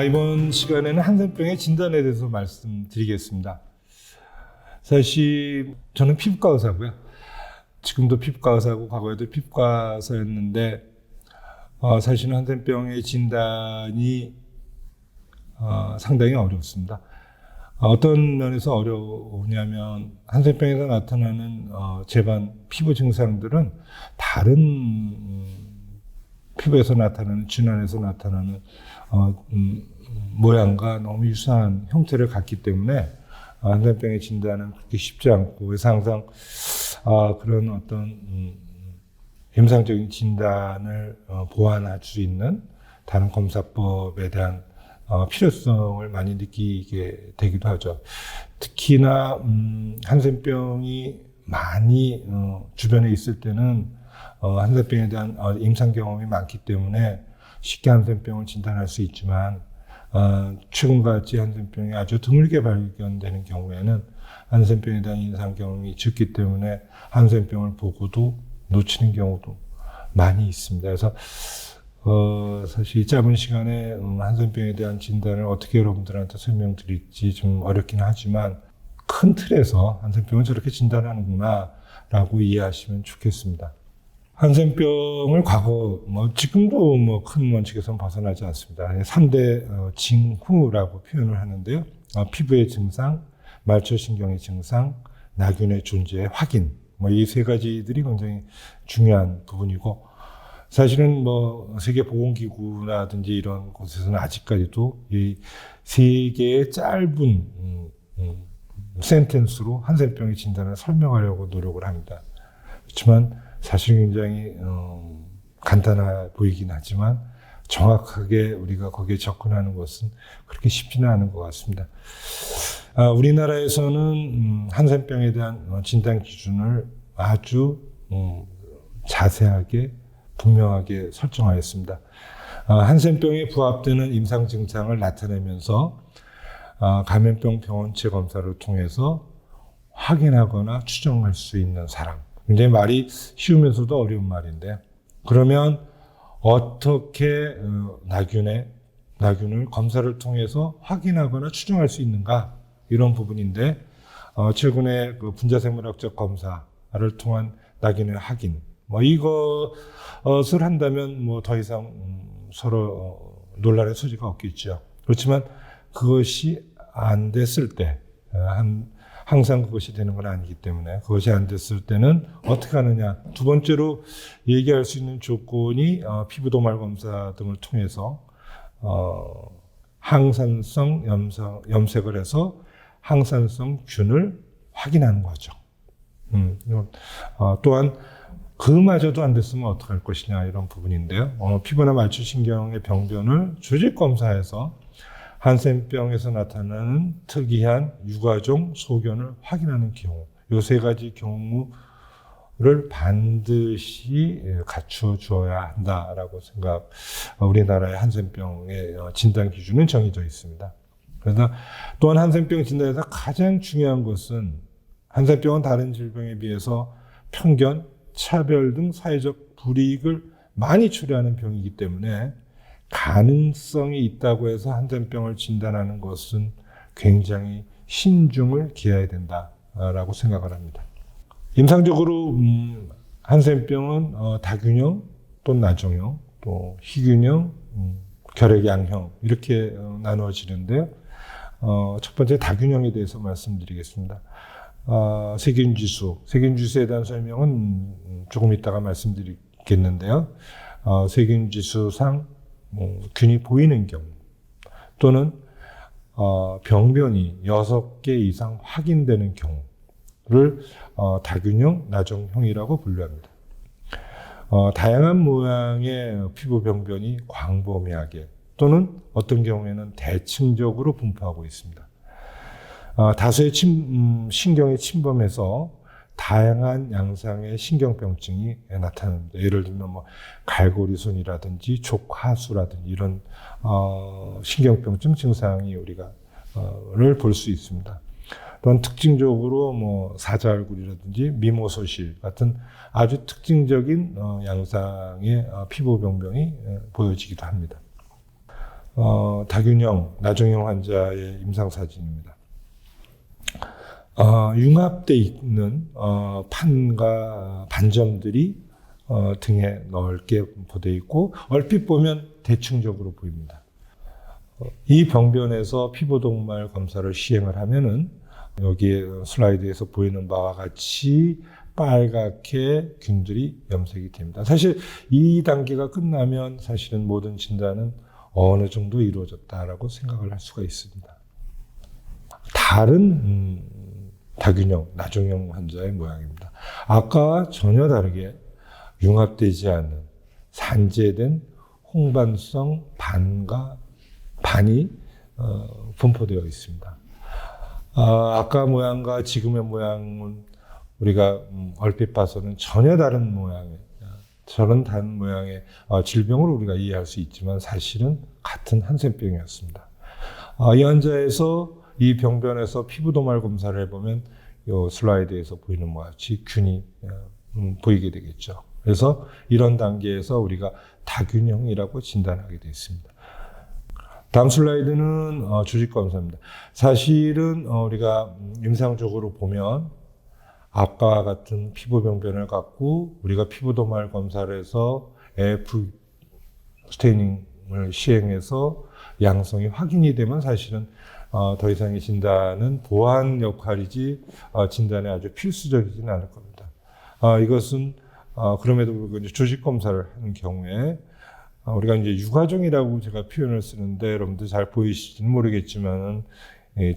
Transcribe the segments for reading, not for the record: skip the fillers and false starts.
이번 시간에는 한센병의 진단에 대해서 말씀드리겠습니다. 사실 저는 피부과 의사고요. 지금도 피부과 의사고 과거에도 피부과 의사였는데 사실은 한센병의 진단이 상당히 어렵습니다. 어떤 면에서 어려우냐면 한센병에서 나타나는 재반 피부 증상들은 다른 피부에서 나타나는 질환에서 나타나는 모양과 너무 유사한 형태를 갖기 때문에 한센병의 진단은 그렇게 쉽지 않고, 그래서 항상 그런 어떤 임상적인 진단을 보완할 수 있는 다른 검사법에 대한 필요성을 많이 느끼게 되기도 하죠. 특히나 한센병이 많이 주변에 있을 때는 한센병에 대한 임상 경험이 많기 때문에 쉽게 한센병을 진단할 수 있지만, 최근같이 한센병이 아주 드물게 발견되는 경우에는 한센병에 대한 임상 경험이 적기 때문에 한센병을 보고도 놓치는 경우도 많이 있습니다. 그래서 사실 이 짧은 시간에 한센병에 대한 진단을 어떻게 여러분들한테 설명드릴지 좀 어렵긴 하지만, 큰 틀에서 한센병은 저렇게 진단하는구나 라고 이해하시면 좋겠습니다. 한센병을 과거, 지금도 큰 원칙에서는 벗어나지 않습니다. 3대 징후라고 표현을 하는데요. 피부의 증상, 말초신경의 증상, 나균의 존재의 확인. 이 세 가지들이 굉장히 중요한 부분이고, 사실은 세계보건기구라든지 이런 곳에서는 아직까지도 이 세 개의 짧은 센텐스로 한센병의 진단을 설명하려고 노력을 합니다. 그렇지만 사실 굉장히 간단해 보이긴 하지만 정확하게 우리가 거기에 접근하는 것은 그렇게 쉽지는 않은 것 같습니다. 우리나라에서는 한센병에 대한 진단 기준을 아주 자세하게 분명하게 설정하였습니다. 한센병에 부합되는 임상 증상을 나타내면서 감염병 병원체 검사를 통해서 확인하거나 추정할 수 있는 사람. 굉장히 말이 쉬우면서도 어려운 말인데, 그러면 어떻게 나균을 검사를 통해서 확인하거나 추정할 수 있는가, 이런 부분인데, 최근에 그 분자생물학적 검사를 통한 나균의 확인, 이것을 한다면 더 이상 서로 논란의 소지가 없겠죠. 그렇지만 그것이 안 됐을 때, 항상 그것이 되는 건 아니기 때문에, 그것이 안 됐을 때는 어떻게 하느냐. 두 번째로 얘기할 수 있는 조건이 피부 도말 검사 등을 통해서 항산성 염색을 해서 항산성 균을 확인하는 거죠. 또한 그마저도 안 됐으면 어떻게 할 것이냐, 이런 부분인데요. 피부나 말초신경의 병변을 조직 검사해서 한센병에서 나타나는 특이한 유가종 소견을 확인하는 경우, 이 세 가지 경우를 반드시 갖춰 주어야 한다라고 우리나라의 한센병의 진단 기준은 정해져 있습니다. 그래서 또한 한센병 진단에서 가장 중요한 것은, 한센병은 다른 질병에 비해서 편견, 차별 등 사회적 불이익을 많이 초래하는 병이기 때문에 가능성이 있다고 해서 한센병을 진단하는 것은 굉장히 신중을 기해야 된다라고 생각을 합니다. 임상적으로 한센병은 다균형, 또 나종형, 또 희균형, 결핵양형 이렇게 나누어지는데요. 첫 번째 다균형에 대해서 말씀드리겠습니다. 세균지수에 대한 설명은 조금 이따가 말씀드리겠는데요. 세균지수상 균이 보이는 경우, 또는 병변이 6개 이상 확인되는 경우를 다균형, 나종형이라고 분류합니다. 다양한 모양의 피부 병변이 광범위하게, 또는 어떤 경우에는 대층적으로 분포하고 있습니다. 다수의 신경에 침범해서 다양한 양상의 신경병증이 나타납니다. 예를 들면 갈고리손이라든지 족하수라든지 이런 신경병증 증상이 우리가를 볼 수 있습니다. 또한 특징적으로 사자얼굴이라든지 미모소실 같은 아주 특징적인 양상의 피부 병변이 보여지기도 합니다. 다균형, 나중형 환자의 임상사진입니다. 융합되어 있는 판과 반점들이 등에 넓게 포되어 있고 얼핏 보면 대칭적으로 보입니다. 이 병변에서 피부동말 검사를 시행을 하면은 여기에 슬라이드에서 보이는 바와 같이 빨갛게 균들이 염색이 됩니다. 사실 이 단계가 끝나면 사실은 모든 진단은 어느 정도 이루어졌다라고 생각을 할 수가 있습니다. 다른 다균형, 나중형 환자의 모양입니다. 아까와 전혀 다르게 융합되지 않는 산재된 홍반성 반이 분포되어 있습니다. 아까 모양과 지금의 모양은 우리가 얼핏 봐서는 전혀 다른 모양의 질병을 우리가 이해할 수 있지만 사실은 같은 한센병이었습니다. 이 환자에서 이 병변에서 피부도말 검사를 해보면 이 슬라이드에서 보이는 것과 같이 균이 보이게 되겠죠. 그래서 이런 단계에서 우리가 다균형이라고 진단하게 되어 있습니다. 다음 슬라이드는 조직검사입니다. 사실은 우리가 임상적으로 보면 아까와 같은 피부 병변을 갖고 우리가 피부도말 검사를 해서 AF 스테이닝을 시행해서 양성이 확인이 되면 사실은 더 이상의 진단은 보완 역할이지 진단에 아주 필수적이지는 않을 겁니다. 이것은 그럼에도 불구하고 조직 검사를 하는 경우에 우리가 이제 유가종이라고 제가 표현을 쓰는데 여러분들 잘 보이실지는 모르겠지만은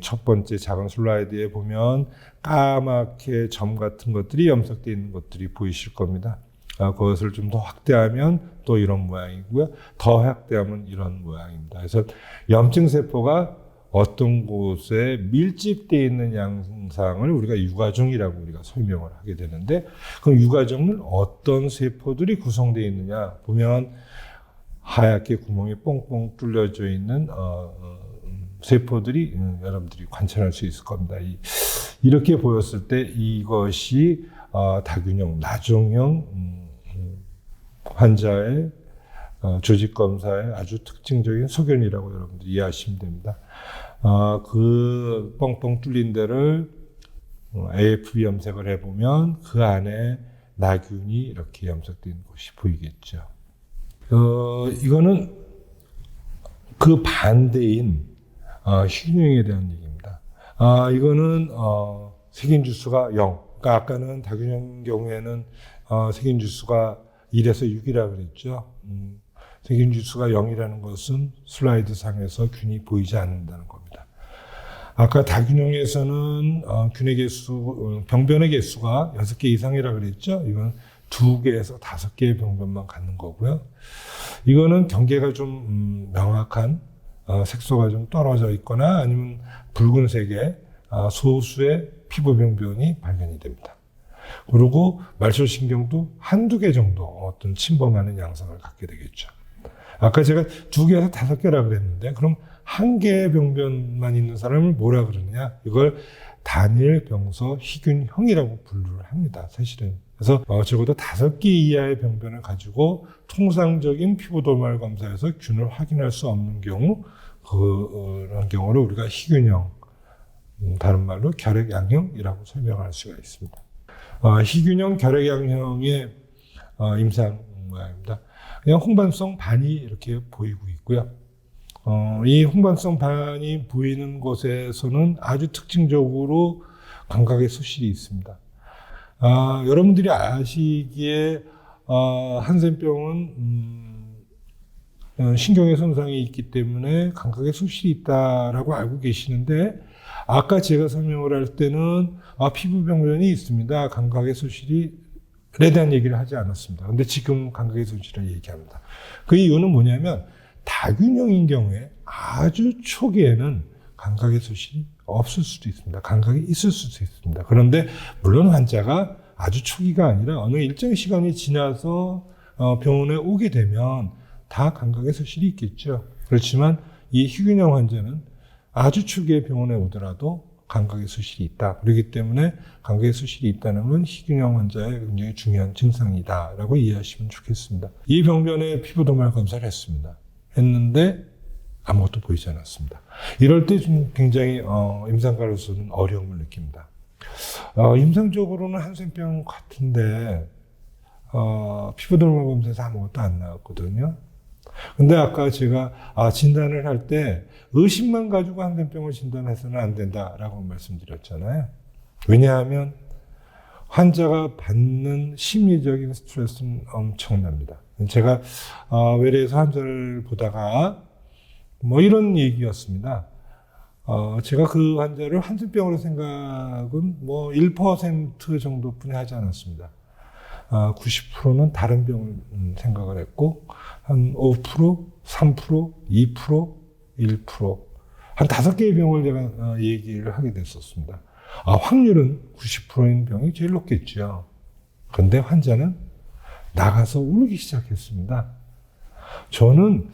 첫 번째 작은 슬라이드에 보면 까맣게 점 같은 것들이 염색되어 있는 것들이 보이실 겁니다. 그것을 좀 더 확대하면 또 이런 모양이고요. 더 확대하면 이런 모양입니다. 그래서 염증 세포가 어떤 곳에 밀집되어 있는 양상을 우리가 유가종이라고 우리가 설명을 하게 되는데, 그럼 유가종은 어떤 세포들이 구성되어 있느냐 보면 하얗게 구멍이 뻥뻥 뚫려져 있는 세포들이 여러분들이 관찰할 수 있을 겁니다. 이렇게 보였을 때 이것이 다균형, 나중형 환자의 조직검사의 아주 특징적인 소견이라고 여러분들이 이해하시면 됩니다. 그 뻥뻥 뚫린 데를 AFB 염색을 해보면 그 안에 나균이 이렇게 염색된 것이 보이겠죠. 이거는 그 반대인 희균형에 대한 얘기입니다. 이거는 세균 주수가 0. 그러니까 아까는 다균형 경우에는 세균 주수가 1에서 6이라고 그랬죠. 세균 주수가 0이라는 것은 슬라이드 상에서 균이 보이지 않는다는 겁니다. 아까 다균형에서는 균의 개수, 병변의 개수가 6개 이상이라고 그랬죠. 이건 2개에서 5개의 병변만 갖는 거고요. 이거는 경계가 좀 명확한 색소가 좀 떨어져 있거나 아니면 붉은색의 소수의 피부 병변이 발견이 됩니다. 그리고 말초신경도 한두 개 정도 어떤 침범하는 양상을 갖게 되겠죠. 아까 제가 2개에서 5개라 그랬는데 그럼 1개의 병변만 있는 사람을 뭐라 그러느냐? 이걸 단일 병서 희균형이라고 분류를 합니다. 사실은. 그래서 적어도 5개 이하의 병변을 가지고 통상적인 피부도말 검사에서 균을 확인할 수 없는 경우, 그런 경우를 우리가 희균형, 다른 말로 결핵양형이라고 설명할 수가 있습니다. 희균형 결핵양형의 임상 모양입니다. 그냥 홍반성 반이 이렇게 보이고 있고요. 이 홍반성 반이 보이는 곳에서는 아주 특징적으로 감각의 소실이 있습니다. 여러분들이 아시기에 한센병은 신경의 손상이 있기 때문에 감각의 소실이 있다라고 알고 계시는데, 아까 제가 설명을 할 때는 피부 병변이 있습니다. 감각의 소실에 대한 얘기를 하지 않았습니다. 근데 지금 감각의 소실을 얘기합니다. 그 이유는 뭐냐면 다균형인 경우에 아주 초기에는 감각의 소실이 없을 수도 있습니다. 감각이 있을 수도 있습니다. 그런데 물론 환자가 아주 초기가 아니라 어느 일정 시간이 지나서 병원에 오게 되면 다 감각의 소실이 있겠죠. 그렇지만 이 희균형 환자는 아주 초기에 병원에 오더라도 감각의 소실이 있다. 그렇기 때문에 감각의 소실이 있다는 건 희균형 환자의 굉장히 중요한 증상이다라고 이해하시면 좋겠습니다. 이 병변에 피부도말 검사를 했습니다. 했는데 아무것도 보이지 않았습니다. 이럴 때 좀 굉장히 임상가로서는 어려움을 느낍니다. 임상적으로는 한센병 같은데 피부 돌발 검사에서 아무것도 안 나왔거든요. 근데 아까 제가 진단을 할 때 의심만 가지고 한센병을 진단해서는 안 된다라고 말씀드렸잖아요. 왜냐하면 환자가 받는 심리적인 스트레스는 엄청납니다. 제가 외래에서 환자를 보다가 이런 얘기였습니다. 제가 그 환자를 한센병으로 생각은 1% 정도뿐이 하지 않았습니다. 90%는 다른 병을 생각을 했고, 한 5%, 3%, 2%, 1%, 한 5개의 병을 제가 얘기를 하게 됐었습니다. 확률은 90%인 병이 제일 높겠죠. 그런데 환자는 나가서 울기 시작했습니다. 저는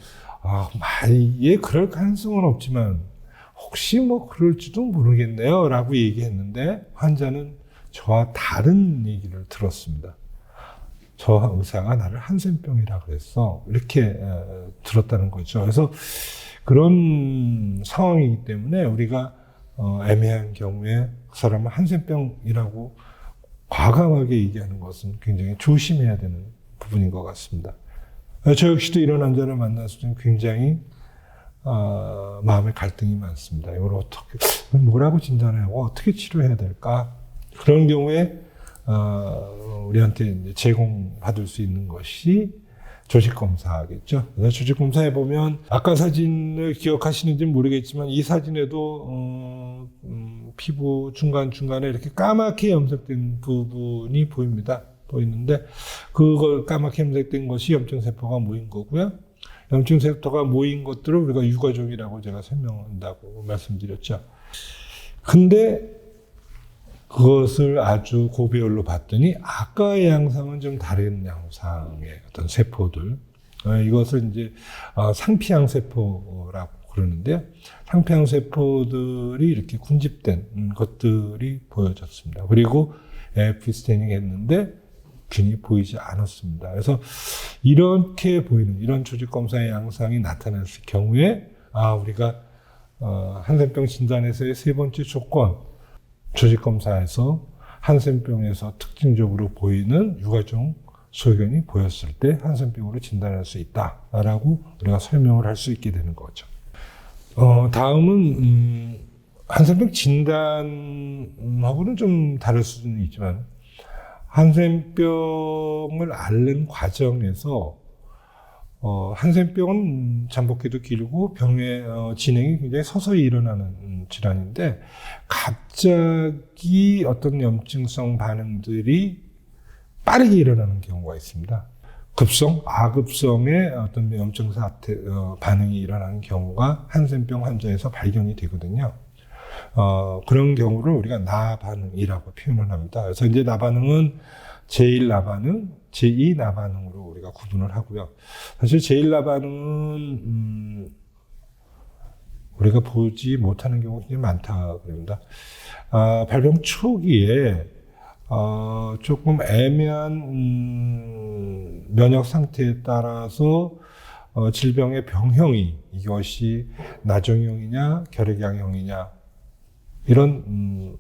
그럴 가능성은 없지만 혹시 그럴지도 모르겠네요 라고 얘기했는데 환자는 저와 다른 얘기를 들었습니다. 저 의사가 나를 한센병이라 그랬어. 이렇게 들었다는 거죠. 그래서 그런 상황이기 때문에 우리가 애매한 경우에 그 사람은 한센병이라고 과감하게 얘기하는 것은 굉장히 조심해야 되는 부분인 것 같습니다. 저 역시도 이런 환자를 만났을 때 굉장히 마음의 갈등이 많습니다. 이걸 뭐라고 진단하고 어떻게 치료해야 될까? 그런 경우에 우리한테 이제 제공받을 수 있는 것이 조직검사겠죠. 그래서 조직검사에 보면 아까 사진을 기억하시는지 모르겠지만 이 사진에도 피부 중간중간에 이렇게 까맣게 염색된 부분이 보이는데 그걸 까맣게 염색된 것이 염증세포가 모인 거고요. 염증세포가 모인 것들을 우리가 유가족이라고 제가 설명한다고 말씀드렸죠. 근데 그것을 아주 고배열로 봤더니 아까의 양상은 좀 다른 양상의 어떤 세포들, 이것을 이제 상피양 세포라고 그러는데요. 상피양 세포들이 이렇게 군집된 것들이 보여졌습니다. 그리고 AFP 스테이닝 했는데 균이 보이지 않았습니다. 그래서 이렇게 보이는 이런 조직 검사의 양상이 나타났을 경우에 우리가 한센병 진단에서의 세 번째 조건, 조직검사에서 한센병에서 특징적으로 보이는 유가종 소견이 보였을 때 한센병으로 진단할 수 있다라고 우리가 설명을 할 수 있게 되는 거죠. 다음은 한센병 진단하고는 좀 다를 수는 있지만 한센병을 앓는 과정에서 한센병은 잠복기도 길고 병의 진행이 굉장히 서서히 일어나는 질환인데 갑자기 어떤 염증성 반응들이 빠르게 일어나는 경우가 있습니다. 아급성의 어떤 염증 사태 반응이 일어나는 경우가 한센병 환자에서 발견이 되거든요. 그런 경우를 우리가 나반응이라고 표현을 합니다. 그래서 이제 나반응은 제1 나반응, 제2 나반응으로 우리가 구분을 하고요. 사실 제1 나반응은 우리가 보지 못하는 경우가 굉장히 많다 그럽니다. 발병 초기에 조금 애매한 면역 상태에 따라서 질병의 병형이 이것이 나종형이냐 결핵양형이냐 이런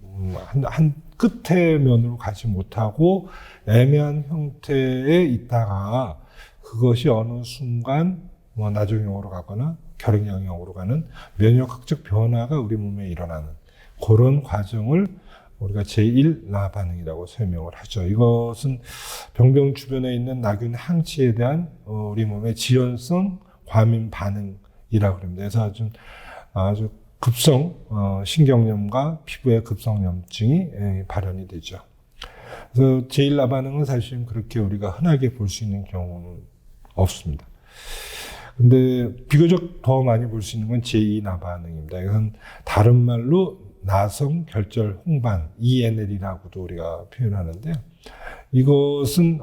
한 끝의 면으로 가지 못하고 애매한 형태에 있다가 그것이 어느 순간 나종형으로 가거나 결핵양형으로 가는 면역학적 변화가 우리 몸에 일어나는 그런 과정을 우리가 제1 나반응이라고 설명을 하죠. 이것은 병변 주변에 있는 나균 항체에 대한 우리 몸의 지연성 과민 반응이라고 합니다. 그래서 아주 급성 신경염과 피부의 급성 염증이 발현이 되죠. 그래서 제1 나반응은 사실은 그렇게 우리가 흔하게 볼 수 있는 경우는 없습니다. 근데 비교적 더 많이 볼 수 있는 건 제2 나반응입니다. 이건 다른 말로 나성 결절 홍반 ENL이라고도 우리가 표현하는데요. 이것은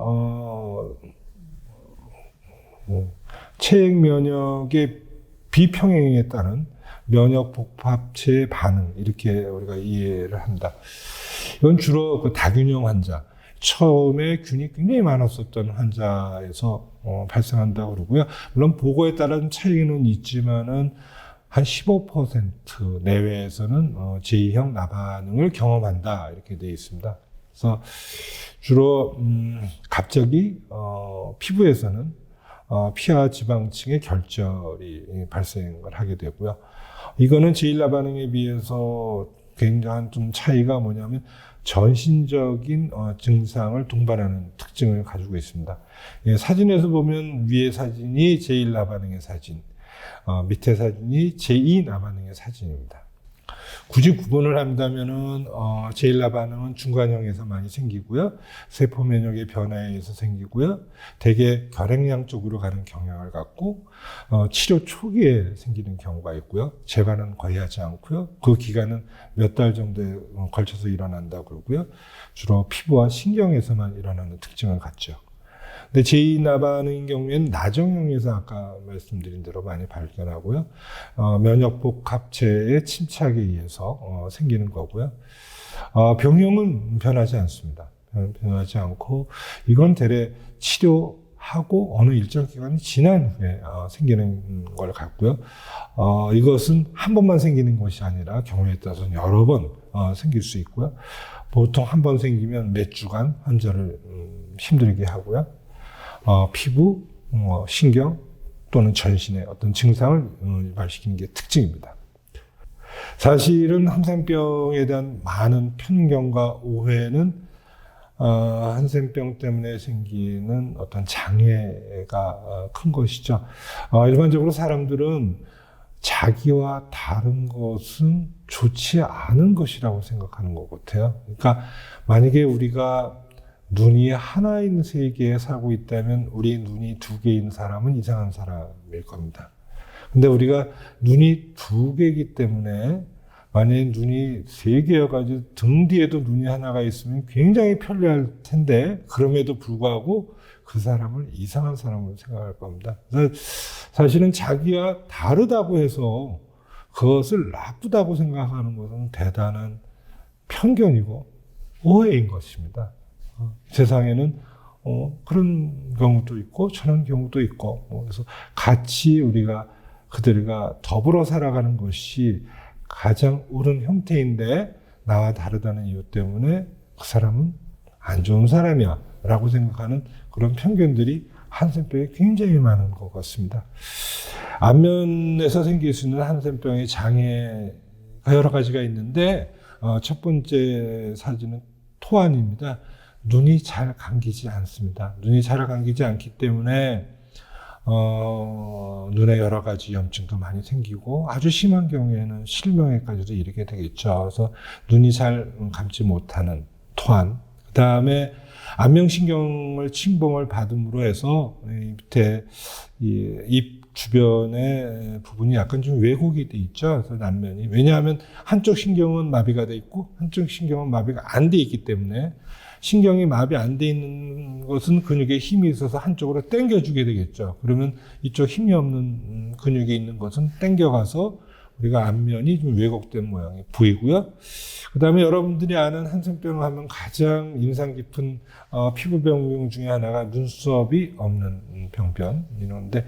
체액 면역의 비평행에 따른 면역 복합체의 반응 이렇게 우리가 이해를 합니다. 이건 주로 그 다균형 환자, 처음에 균이 굉장히 많았었던 환자에서 발생한다고 그러고요. 물론 보고에 따른 차이는 있지만은 한 15% 내외에서는 제2형 나반응을 경험한다 이렇게 되어 있습니다. 그래서 주로 갑자기 피부에서는 피하 지방층의 결절이 발생을 하게 되고요. 이거는 제1나 반응에 비해서 굉장한 좀 차이가 뭐냐면 전신적인 증상을 동반하는 특징을 가지고 있습니다. 예, 사진에서 보면 위에 사진이 제1나 반응의 사진, 밑에 사진이 제2나 반응의 사진입니다. 굳이 구분을 한다면은 제1나 반응은 중간형에서 많이 생기고요, 세포 면역의 변화에 의해서 생기고요, 대개 결핵량 쪽으로 가는 경향을 갖고 치료 초기에 생기는 경우가 있고요, 재발은 거의 하지 않고요, 그 기간은 몇 달 정도에 걸쳐서 일어난다고 그러고요, 주로 피부와 신경에서만 일어나는 특징을 갖죠. 근데 제2나 반응인 경우에는 나정형에서 아까 말씀드린 대로 많이 발견하고요, 면역복 합체의 침착에 의해서 생기는 거고요. 병형은 변하지 않습니다. 변하지 않고 이건 대래 치료하고 어느 일정 기간이 지난 후에 생기는 걸 같고요. 이것은 한 번만 생기는 것이 아니라 경우에 따라서는 여러 번 생길 수 있고요. 보통 한 번 생기면 몇 주간 환자를 힘들게 하고요. 피부, 신경 또는 전신의 어떤 증상을 유발시키는 게 특징입니다. 사실은 한센병에 대한 많은 편견과 오해는 한센병 때문에 생기는 어떤 장애가 큰 것이죠. 일반적으로 사람들은 자기와 다른 것은 좋지 않은 것이라고 생각하는 것 같아요. 그러니까 만약에 우리가 눈이 하나인 세계에 살고 있다면 우리 눈이 두 개인 사람은 이상한 사람일 겁니다. 근데 우리가 눈이 두 개이기 때문에 만약에 눈이 세 개여가지고 등 뒤에도 눈이 하나가 있으면 굉장히 편리할 텐데 그럼에도 불구하고 그 사람을 이상한 사람으로 생각할 겁니다. 그래서 사실은 자기와 다르다고 해서 그것을 나쁘다고 생각하는 것은 대단한 편견이고 오해인 것입니다. 세상에는 그런 경우도 있고 저런 경우도 있고 그래서 같이 우리가 그들과 더불어 살아가는 것이 가장 옳은 형태인데 나와 다르다는 이유 때문에 그 사람은 안 좋은 사람이야 라고 생각하는 그런 편견들이 한센병에 굉장히 많은 것 같습니다. 안면에서 생길 수 있는 한센병의 장애가 여러 가지가 있는데 첫 번째 사진은 토안입니다. 눈이 잘 감기지 않습니다. 눈이 잘 감기지 않기 때문에 눈에 여러 가지 염증도 많이 생기고 아주 심한 경우에는 실명에까지도 이르게 되겠죠. 그래서 눈이 잘 감지 못하는 토안. 그 다음에 안면신경을 침범을 받음으로 해서 밑에 입 주변의 부분이 약간 좀 왜곡이 돼 있죠. 그래서 안면이. 왜냐하면 한쪽 신경은 마비가 돼 있고 한쪽 신경은 마비가 안 돼 있기 때문에 신경이 마비 안 돼 있는 것은 근육에 힘이 있어서 한쪽으로 당겨주게 되겠죠. 그러면 이쪽 힘이 없는 근육이 있는 것은 당겨가서 우리가 안면이 좀 왜곡된 모양이 보이고요. 그 다음에 여러분들이 아는 한센병을 하면 가장 인상 깊은 피부병 중에 하나가 눈썹이 없는 병변. 이런데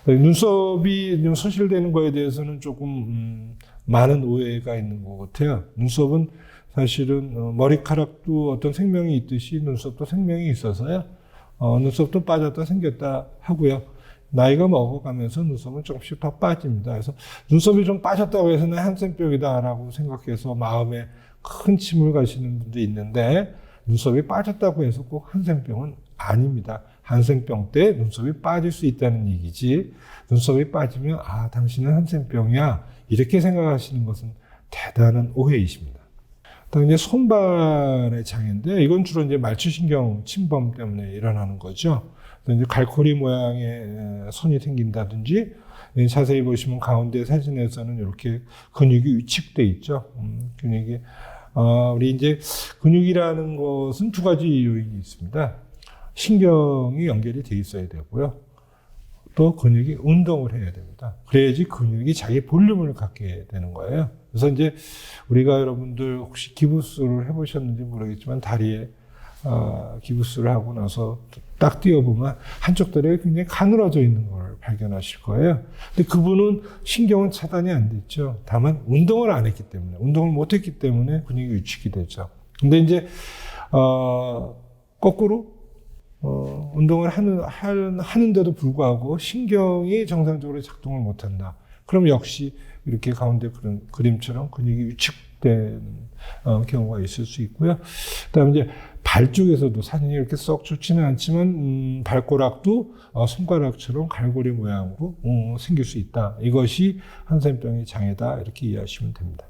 눈썹이 좀 소실되는 거에 대해서는 조금 많은 오해가 있는 것 같아요. 눈썹은 사실은 머리카락도 어떤 생명이 있듯이 눈썹도 생명이 있어서요. 눈썹도 빠졌다 생겼다 하고요. 나이가 먹어가면서 눈썹은 조금씩 더 빠집니다. 그래서 눈썹이 좀 빠졌다고 해서 내 한센병이다라고 생각해서 마음에 큰 침을 가시는 분도 있는데 눈썹이 빠졌다고 해서 꼭 한센병은 아닙니다. 한센병 때 눈썹이 빠질 수 있다는 얘기지 눈썹이 빠지면 당신은 한센병이야 이렇게 생각하시는 것은 대단한 오해이십니다. 또 이제 손발의 장애인데 이건 주로 이제 말초신경 침범 때문에 일어나는 거죠. 이제 갈고리 모양의 손이 생긴다든지 자세히 보시면 가운데 사진에서는 이렇게 근육이 위축돼 있죠. 근육이 우리 이제 근육이라는 것은 두 가지 요인이 있습니다. 신경이 연결이 돼 있어야 되고요. 또 근육이 운동을 해야 됩니다. 그래야지 근육이 자기 볼륨을 갖게 되는 거예요. 그래서 이제 우리가 여러분들 혹시 기부스를 해보셨는지 모르겠지만 다리에 기부스를 하고 나서 딱 띄워보면 한쪽 다리가 굉장히 가늘어져 있는 걸 발견하실 거예요. 근데 그분은 신경은 차단이 안 됐죠. 다만 운동을 안 했기 때문에, 운동을 못 했기 때문에 근육이 위축이 되죠. 근데 이제, 거꾸로, 운동을 하는데도 불구하고 신경이 정상적으로 작동을 못 한다. 그럼 역시 이렇게 가운데 그런 그림처럼 근육이 위축된 경우가 있을 수 있고요. 그다음에 이제 발 쪽에서도 사진이 이렇게 썩 좋지는 않지만 발가락도 손가락처럼 갈고리 모양으로 생길 수 있다. 이것이 한센병의 장애다. 이렇게 이해하시면 됩니다.